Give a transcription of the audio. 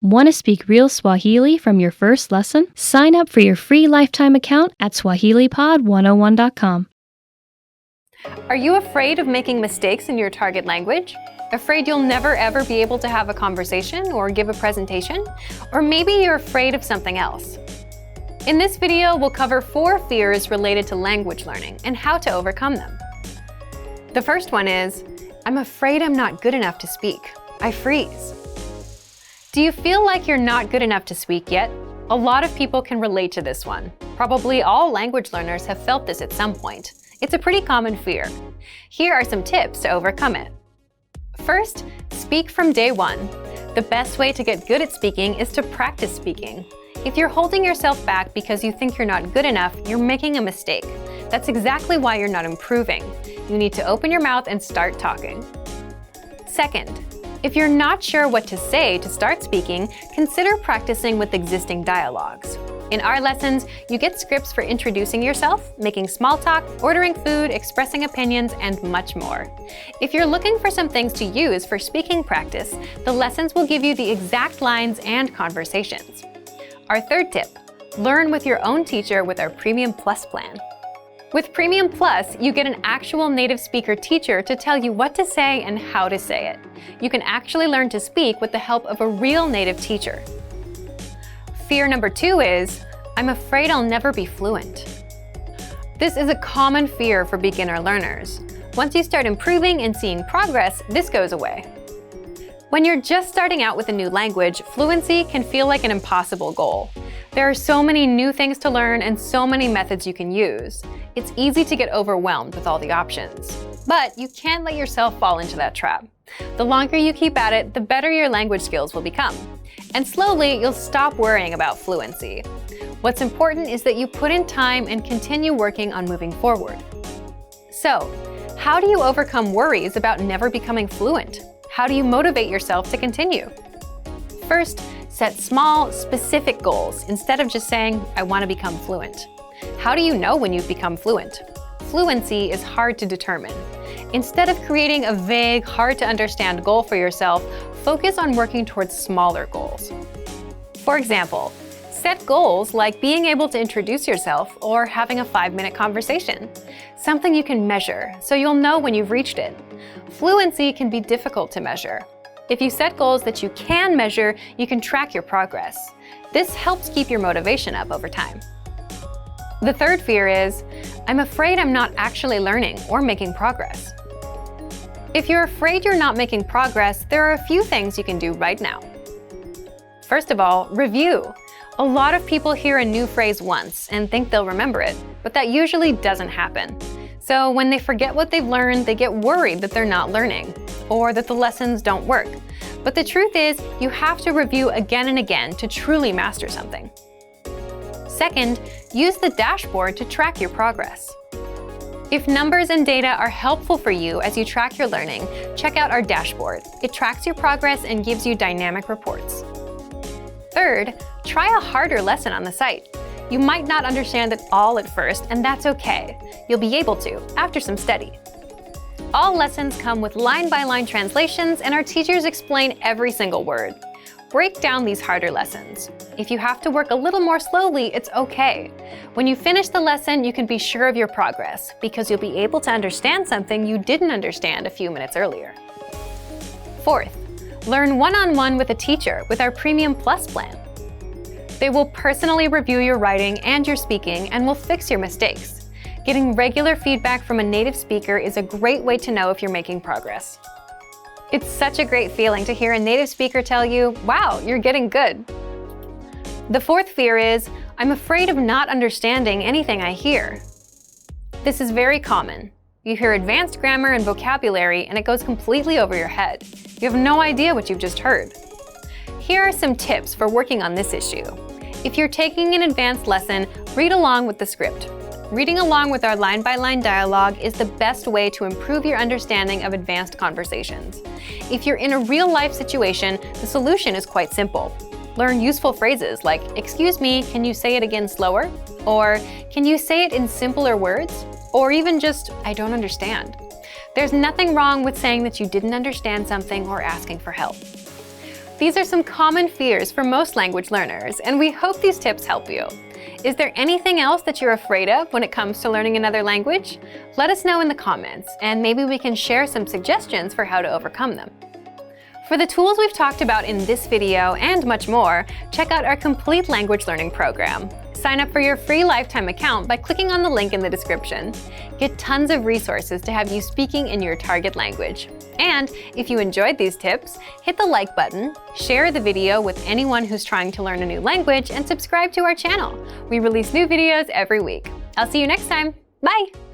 Want to speak real Swahili from your first lesson? Sign up for your free lifetime account at swahilipod101.com. Are you afraid of making mistakes in your target language? Afraid you'll never ever be able to have a conversation or give a presentation? Or maybe you're afraid of something else. In this video, we'll cover 4 fears related to language learning and how to overcome them. The first one is, I'm afraid I'm not good enough to speak. I freeze. Do you feel like you're not good enough to speak yet? A lot of people can relate to this one. Probably all language learners have felt this at some point. It's a pretty common fear. Here are some tips to overcome it. First, speak from day one. The best way to get good at speaking is to practice speaking. If you're holding yourself back because you think you're not good enough, you're making a mistake. That's exactly why you're not improving. You need to open your mouth and start talking. Second, if you're not sure what to say to start speaking, consider practicing with existing dialogues. In our lessons, you get scripts for introducing yourself, making small talk, ordering food, expressing opinions, and much more. If you're looking for some things to use for speaking practice, the lessons will give you the exact lines and conversations. Our third tip, learn with your own teacher with our Premium Plus plan. With Premium Plus, you get an actual native speaker teacher to tell you what to say and how to say it. You can actually learn to speak with the help of a real native teacher. Fear number 2 is, I'm afraid I'll never be fluent. This is a common fear for beginner learners. Once you start improving and seeing progress, this goes away. When you're just starting out with a new language, fluency can feel like an impossible goal. There are so many new things to learn and so many methods you can use. It's easy to get overwhelmed with all the options. But you can't let yourself fall into that trap. The longer you keep at it, the better your language skills will become. And slowly, you'll stop worrying about fluency. What's important is that you put in time and continue working on moving forward. So, how do you overcome worries about never becoming fluent? How do you motivate yourself to continue? First, set small, specific goals instead of just saying, I want to become fluent. How do you know when you've become fluent? Fluency is hard to determine. Instead of creating a vague, hard-to-understand goal for yourself, focus on working towards smaller goals. For example, set goals like being able to introduce yourself or having a 5-minute conversation, something you can measure so you'll know when you've reached it. Fluency can be difficult to measure. If you set goals that you can measure, you can track your progress. This helps keep your motivation up over time. The third fear is, I'm afraid I'm not actually learning or making progress. If you're afraid you're not making progress, there are a few things you can do right now. First of all, review. A lot of people hear a new phrase once and think they'll remember it, but that usually doesn't happen. So when they forget what they've learned, they get worried that they're not learning, or that the lessons don't work. But the truth is, you have to review again and again to truly master something. Second, use the dashboard to track your progress. If numbers and data are helpful for you as you track your learning, check out our dashboard. It tracks your progress and gives you dynamic reports. Third, try a harder lesson on the site. You might not understand it all at first, and that's okay. You'll be able to after some study. All lessons come with line-by-line translations, and our teachers explain every single word. Break down these harder lessons. If you have to work a little more slowly, it's okay. When you finish the lesson, you can be sure of your progress because you'll be able to understand something you didn't understand a few minutes earlier. Fourth, learn one-on-one with a teacher with our Premium Plus plan. They will personally review your writing and your speaking and will fix your mistakes. Getting regular feedback from a native speaker is a great way to know if you're making progress. It's such a great feeling to hear a native speaker tell you, wow, you're getting good. The fourth fear is, I'm afraid of not understanding anything I hear. This is very common. You hear advanced grammar and vocabulary and it goes completely over your head. You have no idea what you've just heard. Here are some tips for working on this issue. If you're taking an advanced lesson, read along with the script. Reading along with our line-by-line dialogue is the best way to improve your understanding of advanced conversations. If you're in a real-life situation, the solution is quite simple. Learn useful phrases like, excuse me, can you say it again slower? Or, can you say it in simpler words? Or even just, I don't understand. There's nothing wrong with saying that you didn't understand something or asking for help. These are some common fears for most language learners, and we hope these tips help you. Is there anything else that you're afraid of when it comes to learning another language? Let us know in the comments, and maybe we can share some suggestions for how to overcome them. For the tools we've talked about in this video and much more, check out our complete language learning program. Sign up for your free lifetime account by clicking on the link in the description. Get tons of resources to have you speaking in your target language. And if you enjoyed these tips, hit the like button, share the video with anyone who's trying to learn a new language, and subscribe to our channel. We release new videos every week. I'll see you next time. Bye!